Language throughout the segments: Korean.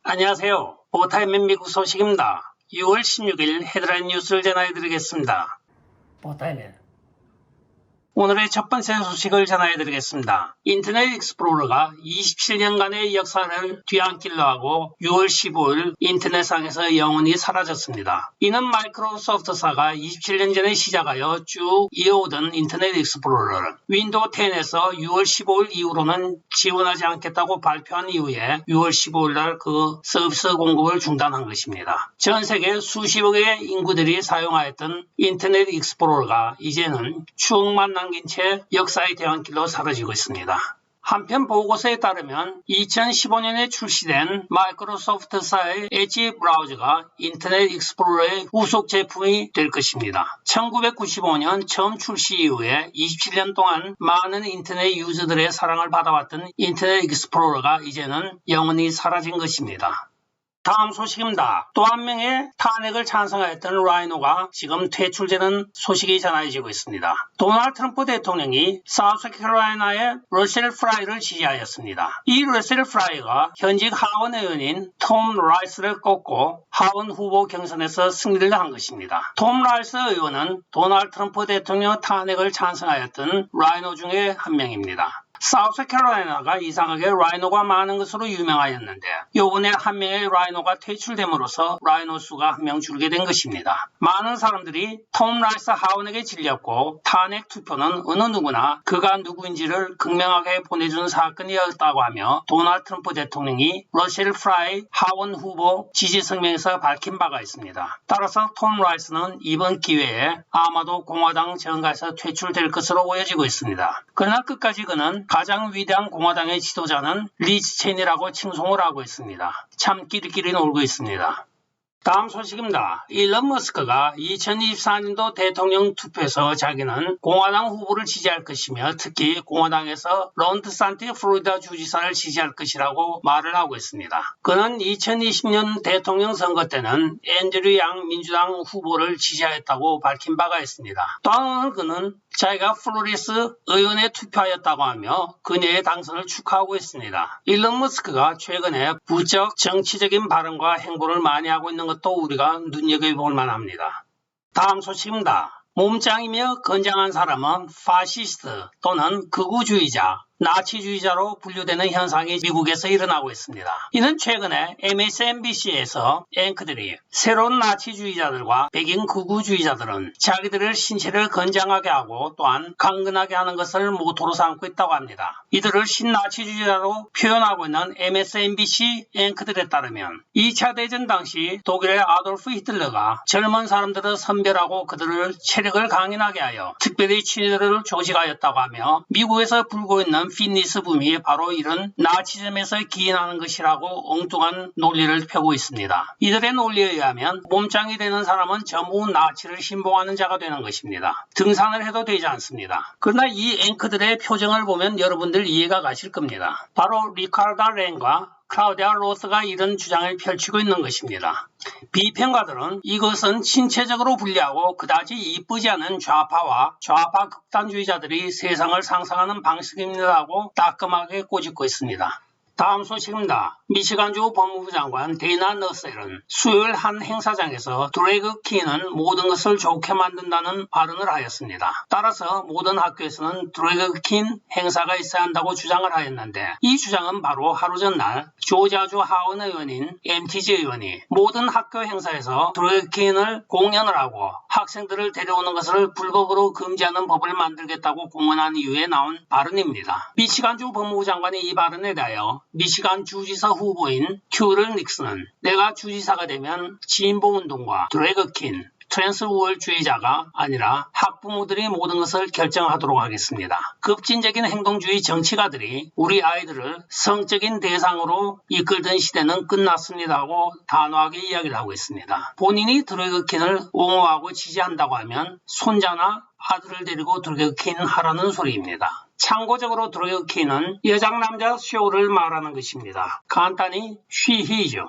안녕하세요. 보타임의 미국 소식입니다. 6월 16일 헤드라인 뉴스를 전해드리겠습니다. 오늘의 첫 번째 소식을 전해드리겠습니다. 인터넷 익스플로러가 27년간의 역사를 뒤안길로 하고 6월 15일 인터넷상에서 영원히 사라졌습니다. 이는 마이크로소프트사가 27년 전에 시작하여 쭉 이어오던 인터넷 익스플로러를 윈도우 10에서 6월 15일 이후로는 지원하지 않겠다고 발표한 이후에 6월 15일 날 그 서비스 공급을 중단한 것입니다. 전 세계 수십억의 인구들이 사용하였던 인터넷 익스플로러가 이제는 추억만 남긴 채 역사의 대안길로 사라지고 있습니다. 한편 보고서에 따르면 2015년에 출시된 마이크로소프트사의 엣지 브라우저가 인터넷 익스플로러의 후속 제품이 될 것입니다. 1995년 처음 출시 이후에 27년 동안 많은 인터넷 유저들의 사랑을 받아왔던 인터넷 익스플로러가 이제는 영원히 사라진 것입니다. 다음 소식입니다. 또 한 명의 탄핵을 찬성하였던 라이노가 지금 퇴출되는 소식이 전해지고 있습니다. 도널드 트럼프 대통령이 사우스캐롤라이나의 러셀 프라이를 지지하였습니다. 이 러셀 프라이가 현직 하원 의원인 톰 라이스를 꺾고 하원 후보 경선에서 승리를 한 것입니다. 톰 라이스 의원은 도널드 트럼프 대통령 탄핵을 찬성하였던 라이노 중에 한 명입니다. 사우스캐롤라이나가 이상하게 라이노가 많은 것으로 유명하였는데 요번에 한 명의 라이노가 퇴출됨으로써 라이노 수가 한 명 줄게 된 것입니다. 많은 사람들이 톰 라이스 하원에게 질렸고 탄핵 투표는 어느 누구나 그가 누구인지를 극명하게 보내준 사건이었다고 하며 도널드 트럼프 대통령이 러셀 프라이 하원 후보 지지 성명에서 밝힌 바가 있습니다. 따라서 톰 라이스는 이번 기회에 아마도 공화당 정가에서 퇴출될 것으로 보여지고 있습니다. 그러나 끝까지 그는 가장 위대한 공화당의 지도자는 리즈 체니라고 칭송을 하고 있습니다. 참 끼리끼리 놀고 있습니다. 다음 소식입니다. 일론 머스크가 2024년도 대통령 투표에서 자기는 공화당 후보를 지지할 것이며 특히 공화당에서 론 드산티스 플로리다 주지사를 지지할 것이라고 말을 하고 있습니다. 그는 2020년 대통령 선거 때는 앤드류 양 민주당 후보를 지지하였다고 밝힌 바가 있습니다. 또한 오늘 그는 자기가 플로리스 의원에 투표하였다고 하며 그녀의 당선을 축하하고 있습니다. 일론 머스크가 최근에 부쩍 정치적인 발언과 행보를 많이 하고 있는 것도 우리가 눈여겨볼 만합니다. 다음 소식입니다. 몸짱이며 건장한 사람은 파시스트 또는 극우주의자, 나치주의자로 분류되는 현상이 미국에서 일어나고 있습니다. 이는 최근에 MSNBC에서 앵커들이 새로운 나치주의자들과 백인 극우주의자들은 자기들의 신체를 건장하게 하고 또한 강건하게 하는 것을 모토로 삼고 있다고 합니다. 이들을 신나치주의자로 표현하고 있는 MSNBC 앵커들에 따르면 2차 대전 당시 독일의 아돌프 히틀러가 젊은 사람들을 선별하고 그들을 체력을 강인하게 하여 특별히 친일을 조직하였다고 하며 미국에서 불고 있는 피니스 붐이 바로 이런 나치즘에서 기인하는 것이라고 엉뚱한 논리를 펴고 있습니다. 이들의 논리에 의하면 몸짱이 되는 사람은 전부 나치를 신봉하는 자가 되는 것입니다. 등산을 해도 되지 않습니다. 그러나 이 앵커들의 표정을 보면 여러분들 이해가 가실 겁니다. 바로 리카르다 렌과 클라우디아 로스가 이런 주장을 펼치고 있는 것입니다. 비평가들은 이것은 신체적으로 불리하고 그다지 이쁘지 않은 좌파와 좌파 극단주의자들이 세상을 상상하는 방식입니다라고 따끔하게 꼬집고 있습니다. 다음 소식입니다. 미시간주 법무부 장관 데이나 너셀은 수요일 한 행사장에서 드래그 퀸은 모든 것을 좋게 만든다는 발언을 하였습니다. 따라서 모든 학교에서는 드래그 퀸 행사가 있어야 한다고 주장을 하였는데 이 주장은 바로 하루 전날 조지아주 하원 의원인 MTG 의원이 모든 학교 행사에서 드래그 퀸을 공연을 하고 학생들을 데려오는 것을 불법으로 금지하는 법을 만들겠다고 공언한 이후에 나온 발언입니다. 미시간주 법무부 장관의 이 발언에 대하여 미시간 주지사 후보인 큐럴 닉슨은 내가 주지사가 되면 진보운동과 드래그퀸, 트랜스우월주의자가 아니라 학부모들이 모든 것을 결정하도록 하겠습니다. 급진적인 행동주의 정치가들이 우리 아이들을 성적인 대상으로 이끌던 시대는 끝났습니다고 단호하게 이야기를 하고 있습니다. 본인이 드래그퀸을 옹호하고 지지한다고 하면 손자나 아들을 데리고 드래그퀸 하라는 소리입니다. 참고적으로 드래그퀸은 여장 남자 쇼를 말하는 것입니다. 간단히 쉬히죠.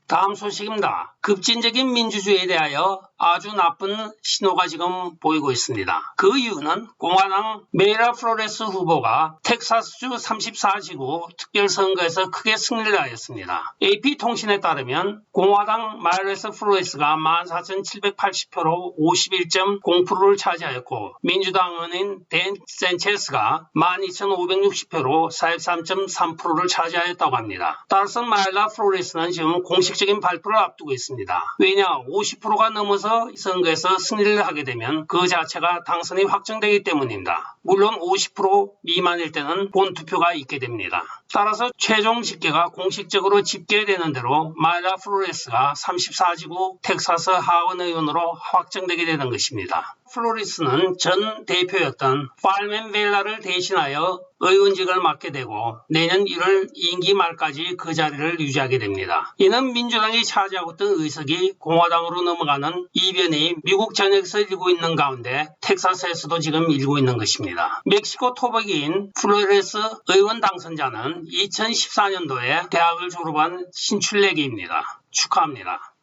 다음 소식입니다. 급진적인 민주주의에 대하여 아주 나쁜 신호가 지금 보이고 있습니다. 그 이유는 공화당 메이라 플로레스 후보가 텍사스주 34지구 특별선거에서 크게 승리를 하였습니다. AP통신에 따르면 공화당 마이레스 플로레스가 14,780표로 51.0%를 차지하였고 민주당원인 댄 센체스가 12,560표로 43.3%를 차지하였다고 합니다. 따라서 마이라 플로레스는 지금 공식적인 발표를 앞두고 있습니다. 왜냐 50%가 넘어서 선거에서 승리를 하게 되면 그 자체가 당선이 확정되기 때문입니다. 물론 50% 미만일 때는 본투표가 있게 됩니다. 따라서 최종 집계가 공식적으로 집계되는 대로 마이라 플로레스가 34지구 텍사스 하원 의원으로 확정되게 되는 것입니다. 플로레스는 전 대표였던 팔맨 벨라를 대신하여 의원직을 맡게 되고 내년 1월 임기 말까지 그 자리를 유지하게 됩니다. 이는 민주당이 차지하고 있던 의석이 공화당으로 넘어가는 이변이 미국 전역에서 일고 있는 가운데 텍사스에서도 지금 일고 있는 것입니다. 멕시코 토박이인 플로레스 의원 당선자는 2014년도에 대학을 졸업한 신출내기입니다. 축하합니다.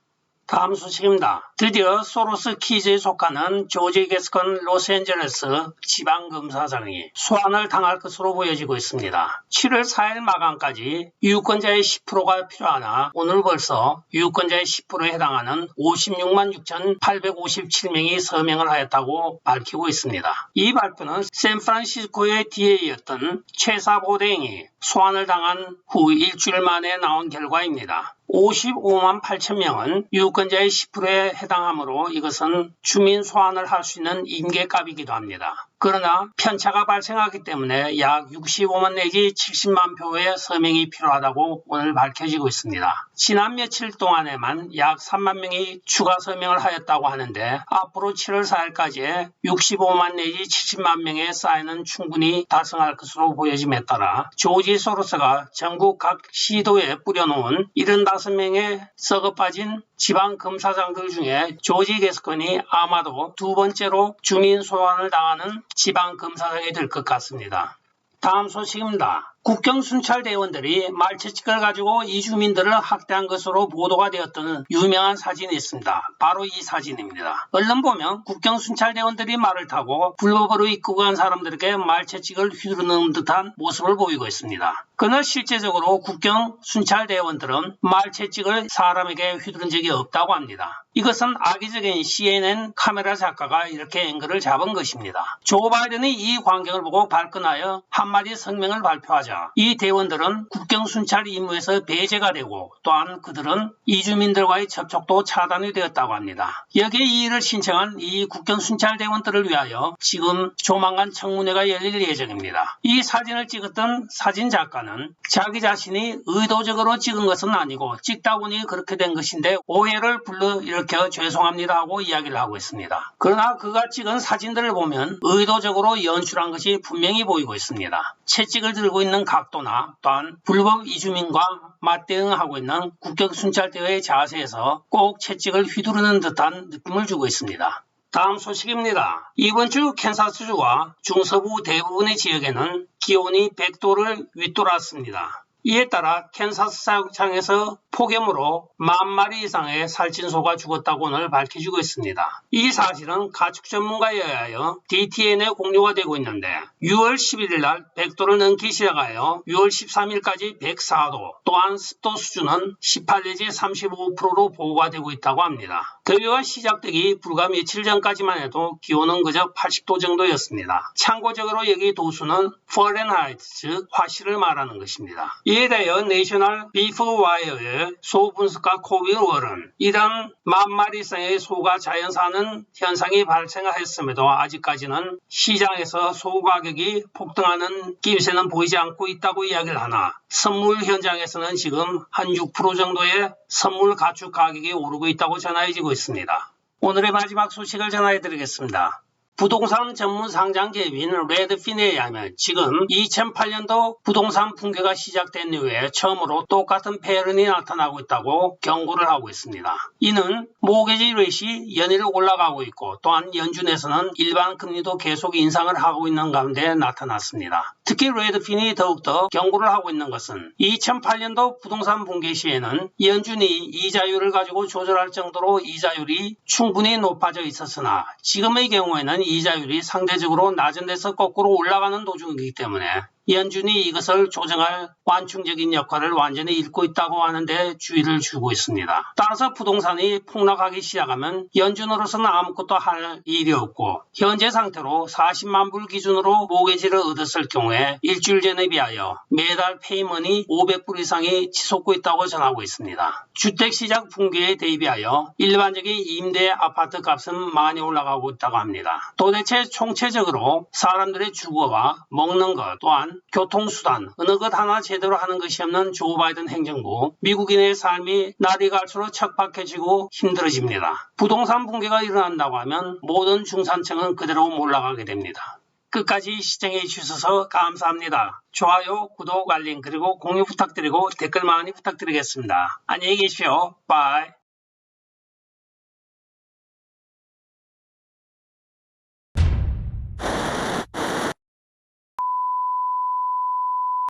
다음 소식입니다. 드디어 소로스 키즈에 속하는 조지 게스컨 로스앤젤레스 지방검사장이 소환을 당할 것으로 보여지고 있습니다. 7월 4일 마감까지 유권자의 10%가 필요하나 오늘 벌써 유권자의 10%에 해당하는 56만 6,857명이 서명을 하였다고 밝히고 있습니다. 이 발표는 샌프란시스코의 DA였던 최사 보댕이 소환을 당한 후 일주일 만에 나온 결과입니다. 55만 8천 명은 유권자의 10%에 해당하므로 이것은 주민 소환을 할 수 있는 임계값이기도 합니다. 그러나 편차가 발생하기 때문에 약 65만 내지 70만 표의 서명이 필요하다고 오늘 밝혀지고 있습니다. 지난 며칠 동안에만 약 3만 명이 추가 서명을 하였다고 하는데 앞으로 7월 4일까지 65만 내지 70만 명의 사인은 충분히 달성할 것으로 보여짐에 따라 조지 소로스가 전국 각 시도에 뿌려놓은 75명의 썩어 빠진 지방검사장들 중에 조지 게스컨이 아마도 두 번째로 주민 소환을 당하는 지방검사장이 될 것 같습니다. 다음 소식입니다. 국경 순찰 대원들이 말채찍을 가지고 이주민들을 학대한 것으로 보도가 되었던 유명한 사진이 있습니다. 바로 이 사진입니다. 얼른 보면 국경 순찰 대원들이 말을 타고 불법으로 입고 간 사람들에게 말채찍을 휘두르는 듯한 모습을 보이고 있습니다. 그러나 실제적으로 국경 순찰 대원들은 말채찍을 사람에게 휘두른 적이 없다고 합니다. 이것은 악의적인 CNN 카메라 작가가 이렇게 앵글을 잡은 것입니다. 조 바이든이 이 광경을 보고 발끈하여 한마디 성명을 발표하자 이 대원들은 국경 순찰 임무에서 배제가 되고 또한 그들은 이주민들과의 접촉도 차단이 되었다고 합니다. 여기에 이의를 신청한 이 국경 순찰 대원들을 위하여 지금 조만간 청문회가 열릴 예정입니다. 이 사진을 찍었던 사진 작가는 자기 자신이 의도적으로 찍은 것은 아니고 찍다 보니 그렇게 된 것인데 오해를 불러일으켜 죄송합니다 하고 이야기를 하고 있습니다. 그러나 그가 찍은 사진들을 보면 의도적으로 연출한 것이 분명히 보이고 있습니다. 채찍을 들고 있는 각도나 또한 불법 이주민과 맞대응하고 있는 국경 순찰대의 자세에서 꼭 채찍을 휘두르는 듯한 느낌을 주고 있습니다. 다음 소식입니다. 이번 주 캔사스주와 중서부 대부분의 지역에는 기온이 100도를 윗돌았습니다. 이에 따라 캔사스 사육장에서 폭염으로 10,000마리 이상의 살찐소가 죽었다고 오늘 밝혀지고 있습니다. 이 사실은 가축 전문가에 의하여 DTN에 공유가 되고 있는데 6월 11일 날 100도를 넘기 시작하여 6월 13일까지 104도, 또한 습도 수준은 18 내지 35%로 보고가 되고 있다고 합니다. 더위가 시작되기 불과 며칠 전까지만 해도 기온은 그저 80도 정도였습니다. 참고적으로 여기 도수는 퍼렌하이트, 즉 화씨를 말하는 것입니다. 이에 대하여 내셔널 비프 와이어의 소 분석가 코빌 월은 이런 10,000마리 이상의 소가 자연 사는 현상이 발생했음에도 아직까지는 시장에서 소 가격이 폭등하는 낌새는 보이지 않고 있다고 이야기를 하나 선물 현장에서는 지금 한 6% 정도의 선물 가축 가격이 오르고 있다고 전해지고 있습니다. 오늘의 마지막 소식을 전해드리겠습니다. 부동산 전문 상장 기업인 레드핀에 의하면 지금 2008년도 부동산 붕괴가 시작된 이후에 처음으로 똑같은 패턴이 나타나고 있다고 경고를 하고 있습니다. 이는 모기지 레이트이 연일 올라가고 있고 또한 연준에서는 일반 금리도 계속 인상을 하고 있는 가운데 나타났습니다. 특히 레드핀이 더욱더 경고를 하고 있는 것은 2008년도 부동산 붕괴 시에는 연준이 이자율을 가지고 조절할 정도로 이자율이 충분히 높아져 있었으나 지금의 경우에는 이자율이 상대적으로 낮은 데서 거꾸로 올라가는 도중이기 때문에 연준이 이것을 조정할 완충적인 역할을 완전히 잃고 있다고 하는데 주의를 주고 있습니다. 따라서 부동산이 폭락하기 시작하면 연준으로서는 아무것도 할 일이 없고 현재 상태로 40만 불 기준으로 모기지를 얻었을 경우에 일주일 전에 비하여 매달 페이먼이 500불 이상이 치솟고 있다고 전하고 있습니다. 주택시장 붕괴에 대비하여 일반적인 임대 아파트 값은 많이 올라가고 있다고 합니다. 도대체 총체적으로 사람들의 주거와 먹는 것 또한 교통수단 어느 것 하나 제대로 하는 것이 없는 조 바이든 행정부, 미국인의 삶이 날이 갈수록 척박해지고 힘들어집니다. 부동산 붕괴가 일어난다고 하면 모든 중산층은 그대로 몰락하게 됩니다. 끝까지 시청해 주셔서 감사합니다. 좋아요, 구독, 알림 그리고 공유 부탁드리고 댓글 많이 부탁드리겠습니다. 안녕히 계십시오. 바이.